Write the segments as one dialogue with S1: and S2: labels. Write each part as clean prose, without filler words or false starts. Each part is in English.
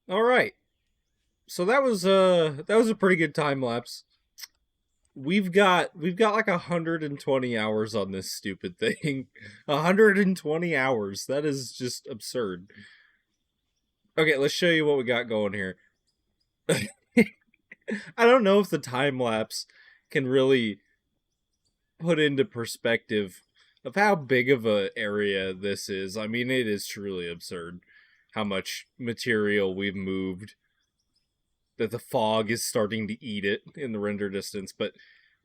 S1: All right. So that was a pretty good time lapse. We've got like 120 hours on this stupid thing. 120 hours. That is just absurd. Okay, let's show you what we got going here. I don't know if the time lapse can really put into perspective of how big of a area this is. I mean, it is truly absurd how much material we've moved, that the fog is starting to eat it in the render distance. But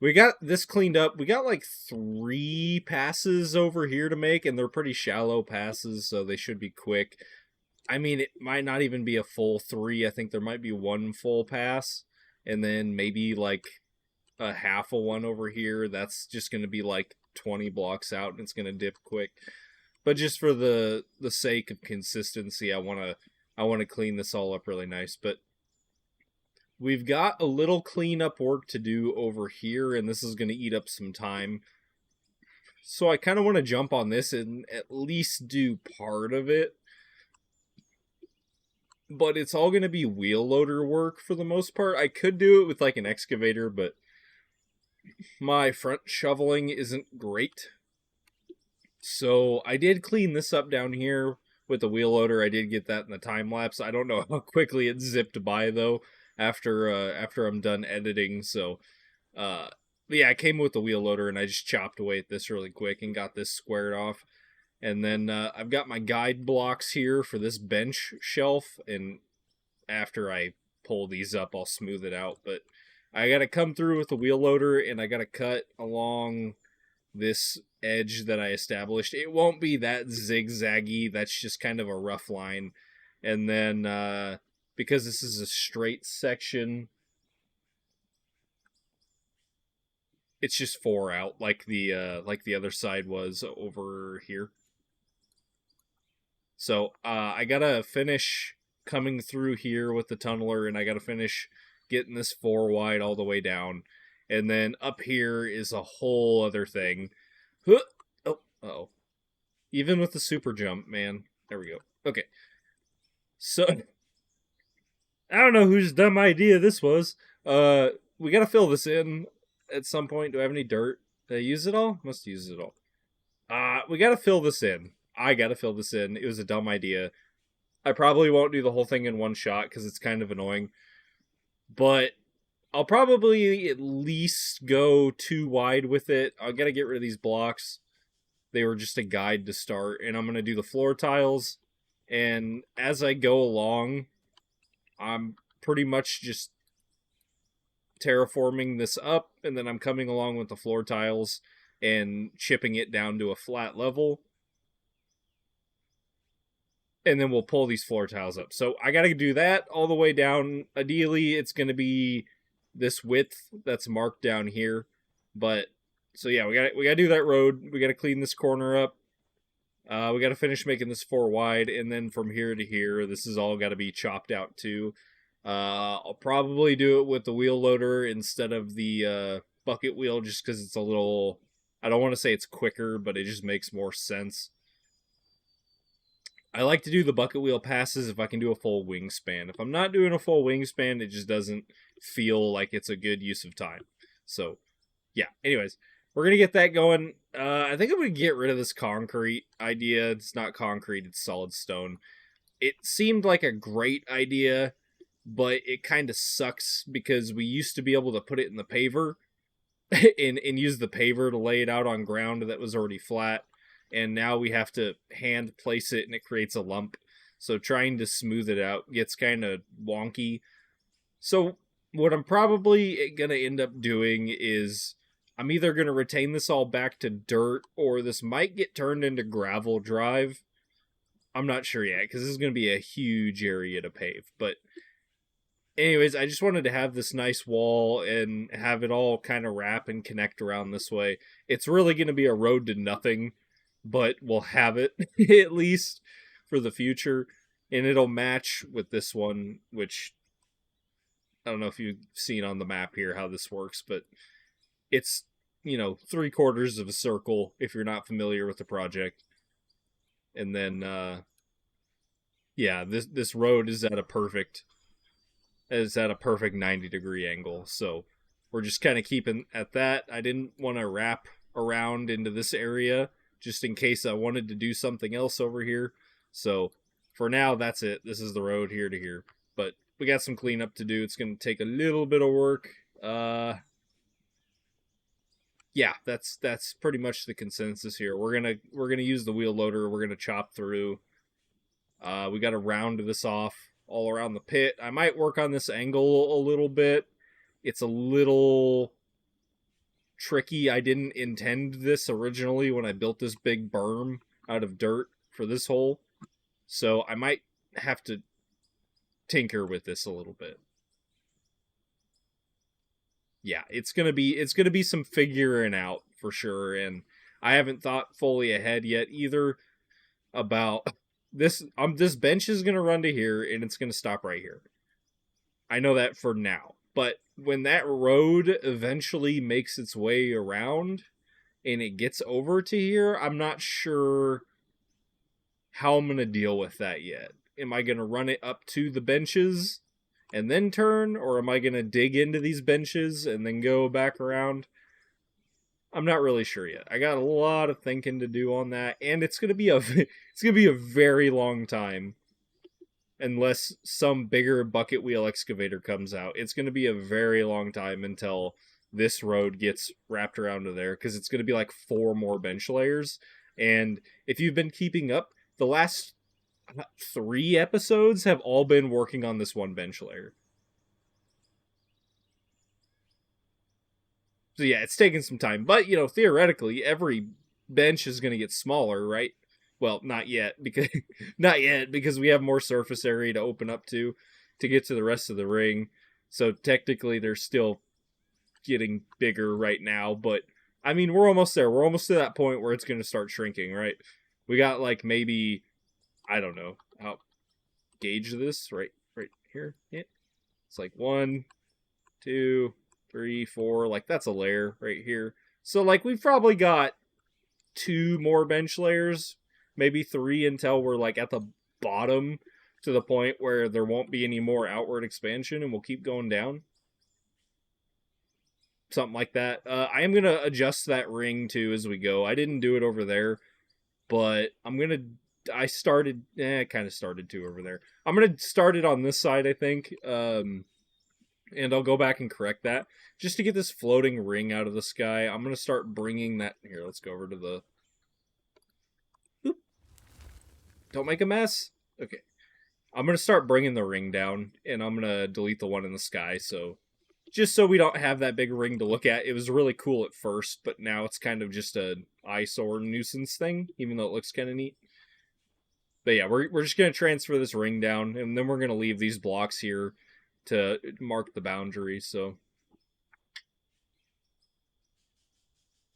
S1: we got this cleaned up. We got like 3 passes over here to make, and they're pretty shallow passes, so they should be quick. I mean, it might not even be a full 3. I think there might be one full pass, and then maybe like a half a one over here. That's just going to be like 20 blocks out, and it's going to dip quick. But just for the sake of consistency, I want to clean this all up really nice. But we've got a little cleanup work to do over here, and this is going to eat up some time. So I kind of want to jump on this and at least do part of it. But it's all going to be wheel loader work for the most part. I could do it with like an excavator, but my front shoveling isn't great. So I did clean this up down here with the wheel loader. I did get that in the time lapse. I don't know how quickly it zipped by though after I'm done editing. So yeah, I came with the wheel loader and I just chopped away at this really quick and got this squared off. And then I've got my guide blocks here for this bench shelf, and after I pull these up, I'll smooth it out. But I got to come through with the wheel loader, and I got to cut along this edge that I established. It won't be that zigzaggy. That's just kind of a rough line. And then because this is a straight section, it's just 4 out like the other side was over here. So I gotta finish coming through here with the tunneler, and I gotta finish getting this 4 wide all the way down. And then up here is a whole other thing. Oh, uh-oh. Even with the super jump, man. There we go. Okay. So, I don't know whose dumb idea this was. We gotta fill this in at some point. Do I have any dirt? Did I use it all? Must use it all. We gotta fill this in. I gotta fill this in. It was a dumb idea. I probably won't do the whole thing in one shot because it's kind of annoying. But I'll probably at least go 2 wide with it. I gotta get rid of these blocks. They were just a guide to start. And I'm gonna do the floor tiles. And as I go along, I'm pretty much just terraforming this up. And then I'm coming along with the floor tiles and chipping it down to a flat level. And then we'll pull these floor tiles up. So I gotta do that all the way down. Ideally, it's gonna be this width that's marked down here. But so yeah, we gotta do that road. We gotta clean this corner up. We gotta finish making this 4 wide, and then from here to here, this is all gotta be chopped out too. I'll probably do it with the wheel loader instead of the bucket wheel, just because it's a little. I don't want to say it's quicker, but it just makes more sense. I like to do the bucket wheel passes if I can do a full wingspan. If I'm not doing a full wingspan, it just doesn't feel like it's a good use of time. So, yeah. Anyways, we're going to get that going. I think I'm going to get rid of this concrete idea. It's not concrete, it's solid stone. It seemed like a great idea, but it kind of sucks because we used to be able to put it in the paver and use the paver to lay it out on ground that was already flat. And now we have to hand place it and it creates a lump. So trying to smooth it out gets kind of wonky. So what I'm probably going to end up doing is I'm either going to retain this all back to dirt, or this might get turned into gravel drive. I'm not sure yet because this is going to be a huge area to pave. But anyways, I just wanted to have this nice wall and have it all kind of wrap and connect around this way. It's really going to be a road to nothing, but we'll have it at least for the future. And it'll match with this one, which I don't know if you've seen on the map here how this works, but it's, 3/4 of a circle if you're not familiar with the project. And then Yeah, this road is at a perfect 90-degree angle. So we're just kind of keeping at that. I didn't want to wrap around into this area just in case I wanted to do something else over here. So for now, that's it. This is the road here to here. But we got some cleanup to do. It's going to take a little bit of work. Yeah, that's pretty much the consensus here. We're gonna use the wheel loader. We're gonna chop through. We got to round this off all around the pit. I might work on this angle a little bit. It's a little tricky. I didn't intend this originally when I built this big berm out of dirt for this hole. So I might have to tinker with this a little bit. Yeah, it's gonna be some figuring out for sure, and I haven't thought fully ahead yet either about this. This bench is gonna run to here and it's gonna stop right here. I know that for now, but when that road eventually makes its way around and it gets over to here, I'm not sure how I'm gonna deal with that yet. Am I gonna run it up to the benches and then turn, or am I going to dig into these benches and then go back around? I'm not really sure yet. I got a lot of thinking to do on that, and it's going to be a very long time unless some bigger bucket wheel excavator comes out. It's going to be a very long time until this road gets wrapped around to there, because it's going to be like 4 more bench layers. And if you've been keeping up, the last 3 episodes have all been working on this one bench layer. So yeah, it's taking some time. But, theoretically, every bench is going to get smaller, right? Well, not yet, because we have more surface area to open up to get to the rest of the ring. So technically, they're still getting bigger right now. But, I mean, we're almost there. We're almost to that point where it's going to start shrinking, right? We got, like, maybe... I don't know how gauge this right here. Yeah. It's like 1, 2, 3, 4. Like that's a layer right here. So like we've probably got 2 more bench layers, maybe 3 until we're like at the bottom to the point where there won't be any more outward expansion and we'll keep going down. Something like that. I am going to adjust that ring too as we go. I didn't do it over there, but I kind of started to over there. I'm going to start it on this side, I think. And I'll go back and correct that. Just to get this floating ring out of the sky, I'm going to start bringing that... Here, let's go over to the... Oop. Don't make a mess. Okay. I'm going to start bringing the ring down, and I'm going to delete the one in the sky, so... Just so we don't have that big ring to look at. It was really cool at first, but now it's kind of just an eyesore nuisance thing, even though it looks kind of neat. But yeah, we're just going to transfer this ring down, and then we're going to leave these blocks here to mark the boundary, so...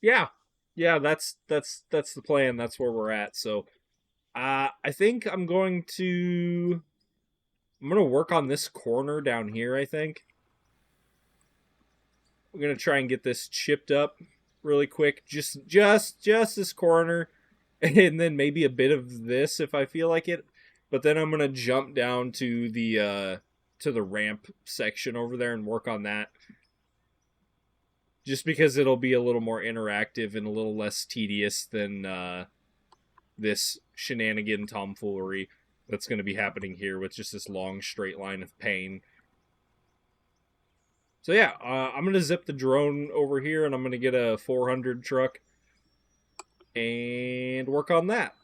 S1: Yeah, that's the plan. That's where we're at, so... I think I'm going to work on this corner down here, I think. I'm going to try and get this chipped up really quick. Just this corner. And then maybe a bit of this if I feel like it. But then I'm going to jump down to the ramp section over there and work on that. Just because it'll be a little more interactive and a little less tedious than this shenanigan tomfoolery that's going to be happening here with just this long straight line of pain. So yeah, I'm going to zip the drone over here and I'm going to get a 400 truck and work on that.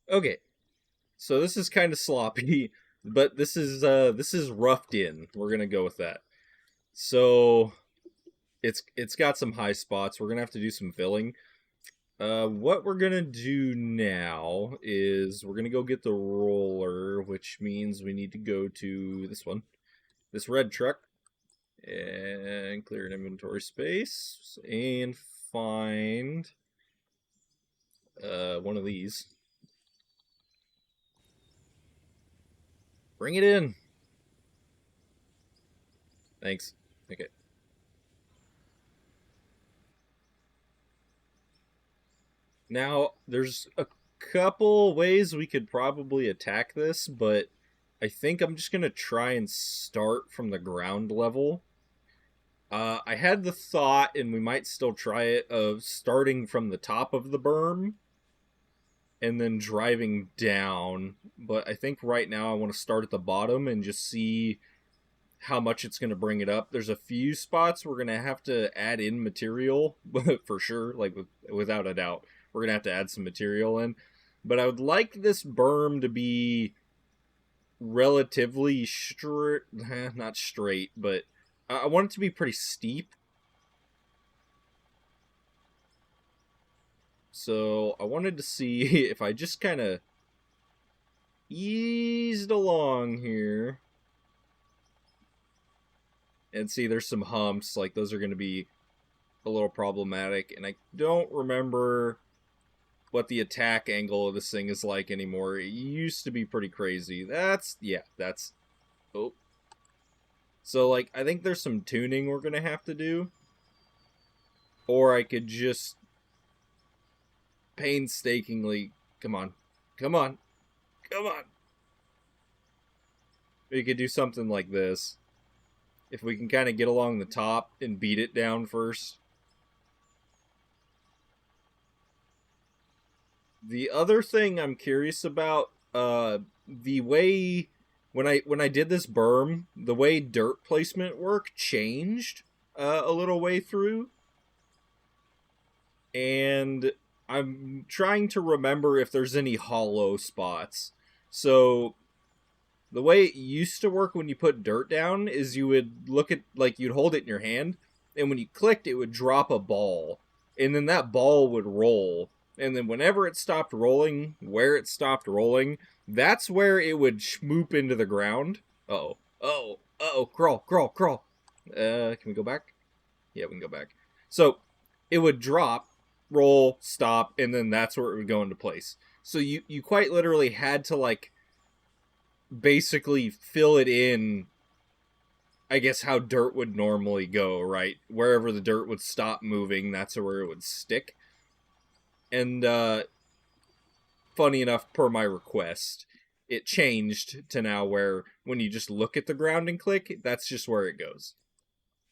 S1: Okay, so this is kind of sloppy, but this is roughed in. We're gonna go with that. So it's got some high spots. We're gonna have to do some filling. What we're gonna do now is we're gonna go get the roller, which means we need to go to this one, this red truck, and clear an inventory space and find one of these. Bring it in. Thanks. Okay. Now, there's a couple ways we could probably attack this, but I think I'm just going to try and start from the ground level. I had the thought, and we might still try it, of starting from the top of the berm and then driving down. But I think right now I want to start at the bottom and just see how much it's going to bring it up. There's a few spots we're going to have to add in material, for sure, like without a doubt. We're going to have to add some material in. But I would like this berm to be relatively straight, not straight, but I want it to be pretty steep. So I wanted to see if I just kind of eased along here. And see, there's some humps, like those are going to be a little problematic. And I don't remember what the attack angle of this thing is like anymore. It used to be pretty crazy. That's, oh. So, like, I think there's some tuning we're going to have to do. Or I could just painstakingly, come on, come on, come on. We could do something like this. If we can kind of get along the top and beat it down first. The other thing I'm curious about, the way when I did this berm, the way dirt placement work changed a little way through, and I'm trying to remember if there's any hollow spots. So the way it used to work when you put dirt down is you would look at, like, you'd hold it in your hand, and when you clicked, it would drop a ball, and then that ball would roll. And then whenever it stopped rolling, where it stopped rolling, that's where it would schmoop into the ground. Uh-oh. Uh-oh. Uh-oh. Crawl, crawl, crawl. Can we go back? Yeah, we can go back. So, it would drop, roll, stop, and then that's where it would go into place. So you quite literally had to, like, basically fill it in, I guess, how dirt would normally go, right? Wherever the dirt would stop moving, that's where it would stick. And funny enough, per my request, it changed to now where when you just look at the ground and click, that's just where it goes.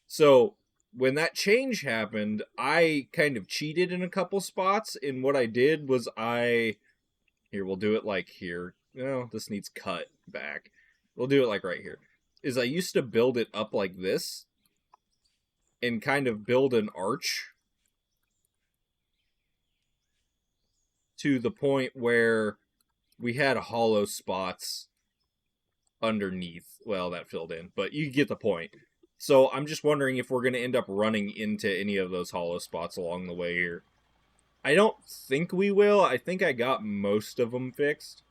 S1: So when that change happened, I kind of cheated in a couple spots, and what I did was here, we'll do it like here. No, this needs cut back. We'll do it like right here. Is I used to build it up like this and kind of build an arch to the point where we had hollow spots underneath. Well, that filled in, but you get the point. So I'm just wondering if we're going to end up running into any of those hollow spots along the way here. I don't think we will. I think I got most of them fixed.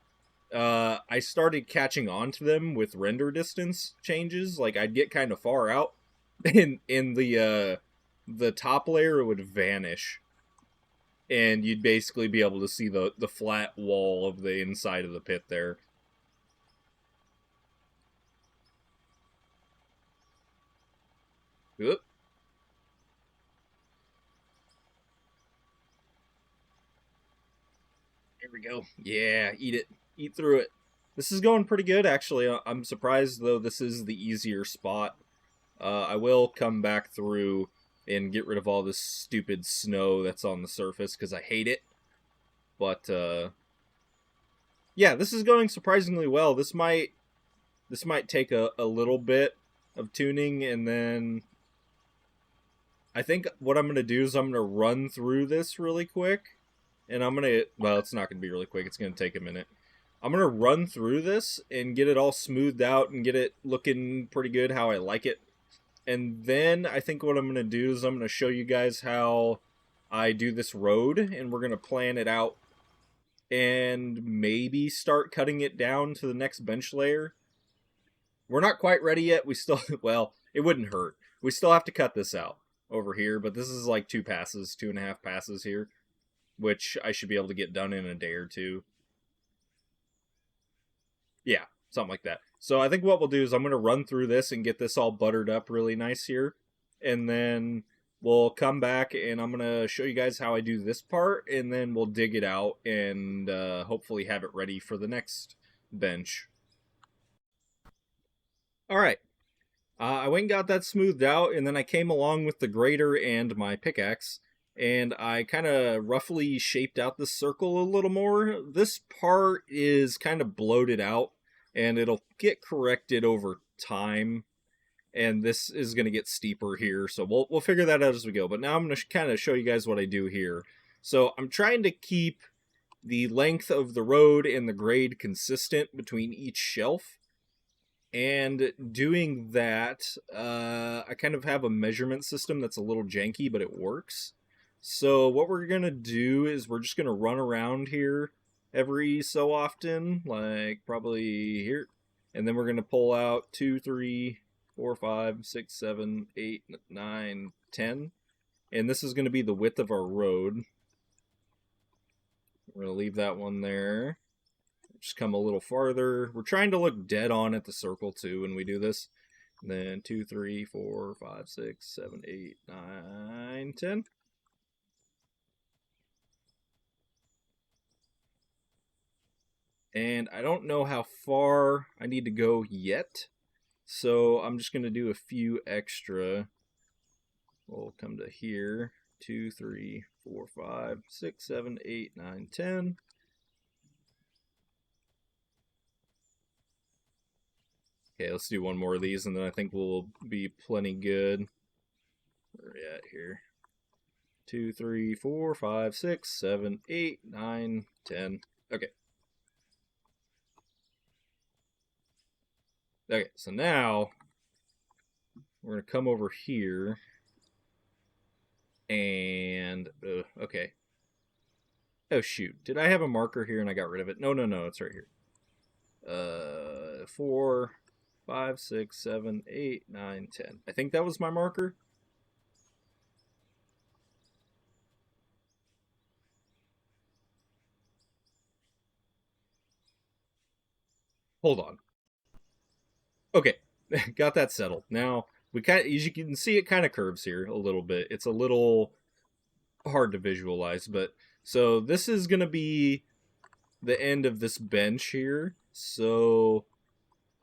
S1: I started catching on to them with render distance changes. Like, I'd get kind of far out, and in the top layer would vanish, and you'd basically be able to see the flat wall of the inside of the pit there. Oop. Here we go. Yeah, eat it. Eat through it. This is going pretty good, actually. I'm surprised, though, this is the easier spot. I will come back through and get rid of all this stupid snow that's on the surface, because I hate it. But, yeah, this is going surprisingly well. This might take a little bit of tuning, and then I think what I'm going to do is I'm going to run through this really quick and I'm gonna, well, it's not gonna be really quick. It's gonna take a minute. I'm gonna run through this and get it all smoothed out and get it looking pretty good how I like it. And then I think what I'm gonna do is I'm gonna show you guys how I do this road, and we're gonna plan it out and maybe start cutting it down to the next bench layer. We're not quite ready yet. We still, well, it wouldn't hurt. We still have to cut this out over here, but this is like 2.5 passes here, which I should be able to get done in a day or two. Yeah, something like that. So I think what we'll do is I'm going to run through this and get this all buttered up really nice here. And then we'll come back and I'm going to show you guys how I do this part. And then we'll dig it out and hopefully have it ready for the next bench. All right. I went and got that smoothed out, and then I came along with the grater and my pickaxe, and I kind of roughly shaped out the circle a little more. This part is kind of bloated out, and it'll get corrected over time, and this is going to get steeper here, so we'll figure that out as we go. But now I'm going to kind of show you guys what I do here. So I'm trying to keep the length of the road and the grade consistent between each shelf. And doing that, I kind of have a measurement system that's a little janky, but it works. So what we're going to do is we're just going to run around here every so often, like probably here. And then we're going to pull out 2, 3, 4, 5, 6, 7, 8, 9, 10. And this is going to be the width of our road. We're going to leave that one there. Just come a little farther. We're trying to look dead on at the circle too when we do this. And then 2, 3, 4, 5, 6, 7, 8, 9, 10. And I don't know how far I need to go yet. So I'm just going to do a few extra. We'll come to here. 2, 3, 4, 5, 6, 7, 8, 9, 10. Okay, let's do one more of these, and then I think we'll be plenty good. Where are we at here? 2, 3, 4, 5, 6, 7, 8, 9, 10. Okay. Okay, so now we're going to come over here. And, okay. Oh, shoot. Did I have a marker here and I got rid of it? No, it's right here. 4, 5, 6, 7, 8, 9, 10. I think that was my marker. Hold on. Okay, got that settled. Now, we kind of, as you can see, it kind of curves here a little bit. It's a little hard to visualize, but so this is going to be the end of this bench here. So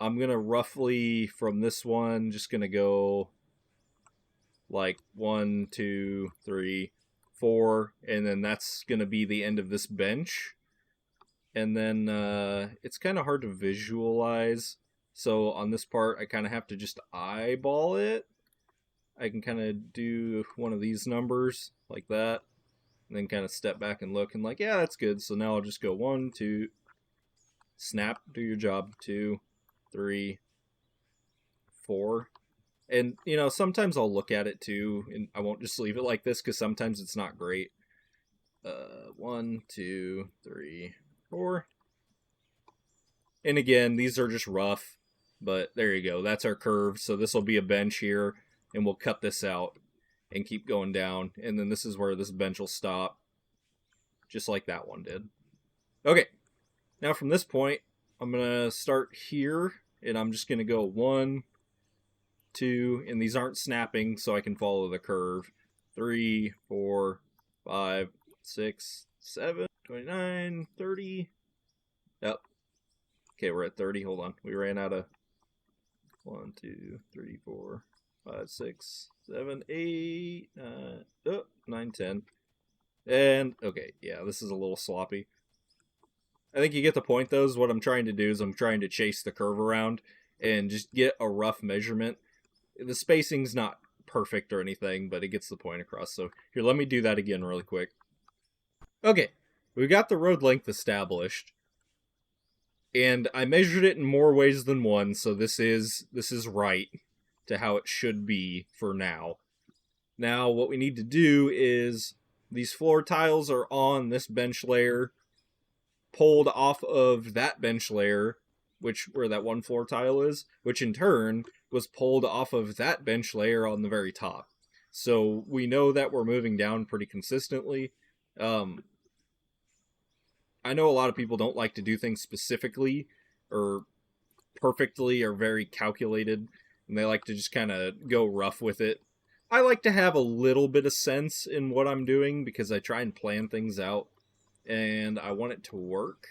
S1: I'm going to roughly from this one, just going to go like 1, 2, 3, 4, and then that's going to be the end of this bench. And then it's kind of hard to visualize. So on this part, I kind of have to just eyeball it. I can kind of do one of these numbers like that. And then kind of step back and look and like, yeah, that's good. So now I'll just go 1, 2, snap, do your job, 2, 3, 4. And, you know, sometimes I'll look at it too, and I won't just leave it like this because sometimes it's not great. 1, 2, 3, 4. And again, these are just rough, but there you go. That's our curve. So this will be a bench here, and we'll cut this out and keep going down. And then this is where this bench will stop, just like that one did. Okay, now from this point, I'm going to start here, and I'm just going to go 1, 2, and these aren't snapping, so I can follow the curve. 3, 4, 5, 6, 7, 29, 30. Yep. Okay, we're at 30. Hold on. We ran out of 1, 2, 3, 4, 5, 6, 7, 8, 9, 10. And, okay, yeah, this is a little sloppy. I think you get the point, though, is what I'm trying to do is I'm trying to chase the curve around and just get a rough measurement. The spacing's not perfect or anything, but it gets the point across. So here, let me do that again really quick. Okay, we've got the road length established, and I measured it in more ways than one, so this is right to how it should be for now. Now, what we need to do is these floor tiles are on this bench layer, pulled off of that bench layer, which where that one floor tile is, which in turn was pulled off of that bench layer on the very top. So we know that we're moving down pretty consistently. I know a lot of people don't like to do things specifically or perfectly or very calculated, and they like to just kind of go rough with it. I like to have a little bit of sense in what I'm doing because I try and plan things out and I want it to work.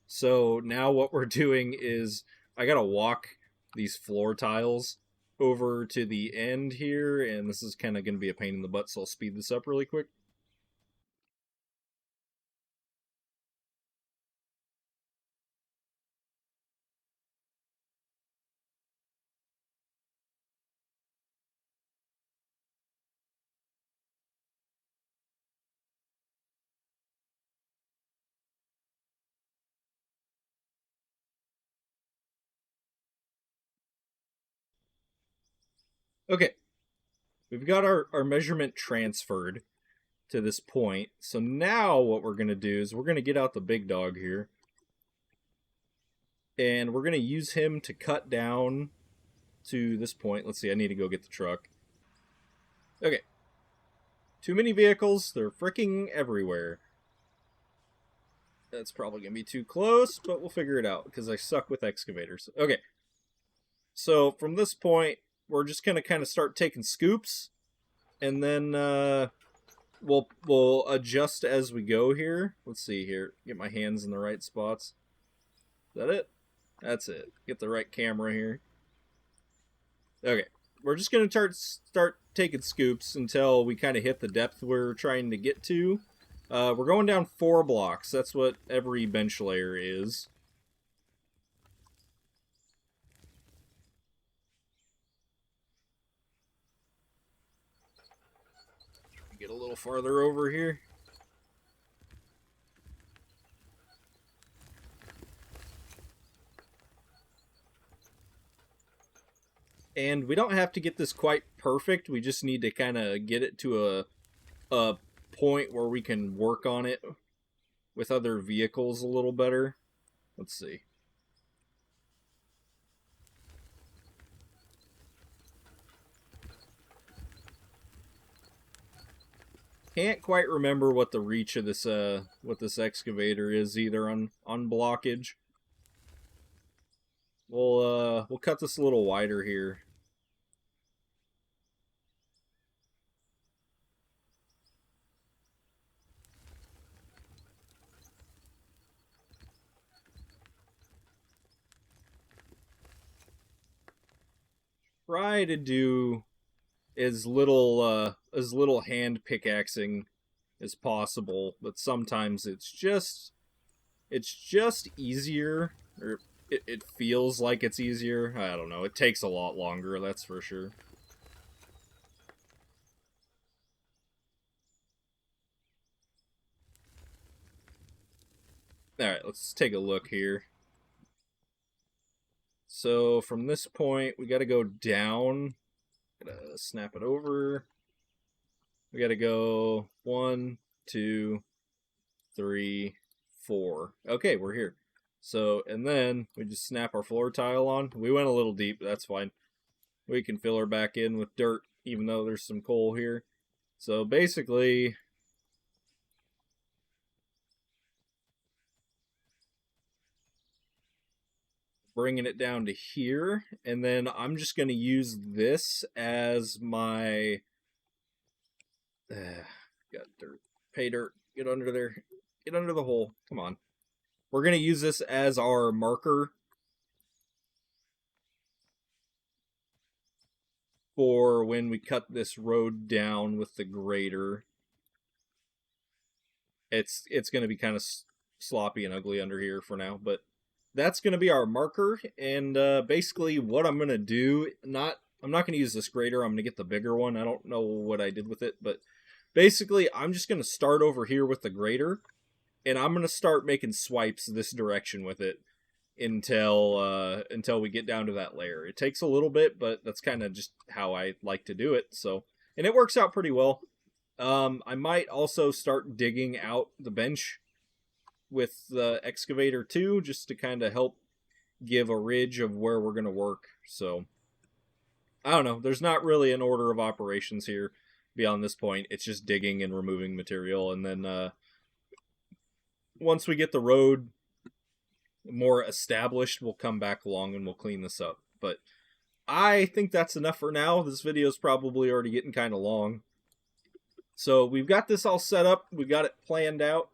S1: So now what we're doing is I gotta walk these floor tiles over to the end here, and this is kind of going to be a pain in the butt, so I'll speed this up really quick. Okay, we've got our measurement transferred to this point. So now what we're going to do is we're going to get out the big dog here. And we're going to use him to cut down to this point. Let's see, I need to go get the truck. Okay. Too many vehicles. They're freaking everywhere. That's probably going to be too close, but we'll figure it out because I suck with excavators. Okay. So from this point, we're just going to kind of start taking scoops. And then we'll adjust as we go here. Let's see here. Get my hands in the right spots. Is that it? That's it. Get the right camera here. Okay. We're just going to start taking scoops until we kind of hit the depth we're trying to get to. We're going down 4 blocks. That's what every bench layer is. Get a little farther over here. And we don't have to get this quite perfect. We just need to kind of get it to a point where we can work on it with other vehicles a little better. Let's see. Can't quite remember what the reach of this excavator is either on blockage. We'll cut this a little wider here. Try to do as little hand pickaxing as possible, but sometimes it's just easier, or it feels like it's easier. I don't know. It takes a lot longer, that's for sure. Alright, let's take a look here. So from this point, we got to go down. Gotta snap it over. We got to go 1, 2, 3, 4. Okay, we're here. So, and then we just snap our floor tile on. We went a little deep, but that's fine. We can fill her back in with dirt, even though there's some coal here. So basically, bringing it down to here, and then I'm just going to use this as my got dirt, pay dirt, get under there, get under the hole, come on. We're going to use this as our marker for when we cut this road down with the grader. It's going to be kind of sloppy and ugly under here for now, but that's going to be our marker. And basically what I'm going to do, I'm not going to use this grader. I'm going to get the bigger one. I don't know what I did with it, but basically I'm just going to start over here with the grader, and I'm gonna start making swipes this direction with it until we get down to that layer. It takes a little bit, but that's kind of just how I like to do it. So, and it works out pretty well. I might also start digging out the bench with the excavator too, just to kind of help give a ridge of where we're gonna work. So, I don't know. There's not really an order of operations here beyond this point. It's just digging and removing material, and then once we get the road more established, we'll come back along and we'll clean this up. But I think that's enough for now. This video is probably already getting kind of long. So we've got this all set up. We got it planned out.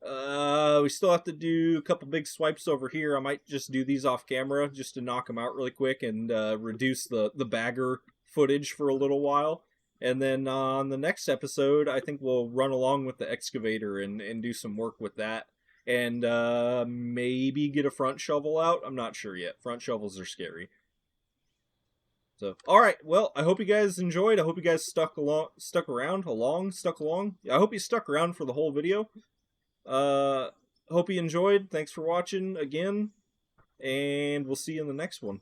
S1: We still have to do a couple big swipes over here. I might just do these off camera just to knock them out really quick and reduce the bagger footage for a little while. And then on the next episode, I think we'll run along with the excavator and do some work with that. And maybe get a front shovel out. I'm not sure yet. Front shovels are scary. So, all right. Well, I hope you guys enjoyed. I hope you guys stuck along. I hope you stuck around for the whole video. Hope you enjoyed. Thanks for watching again, and we'll see you in the next one.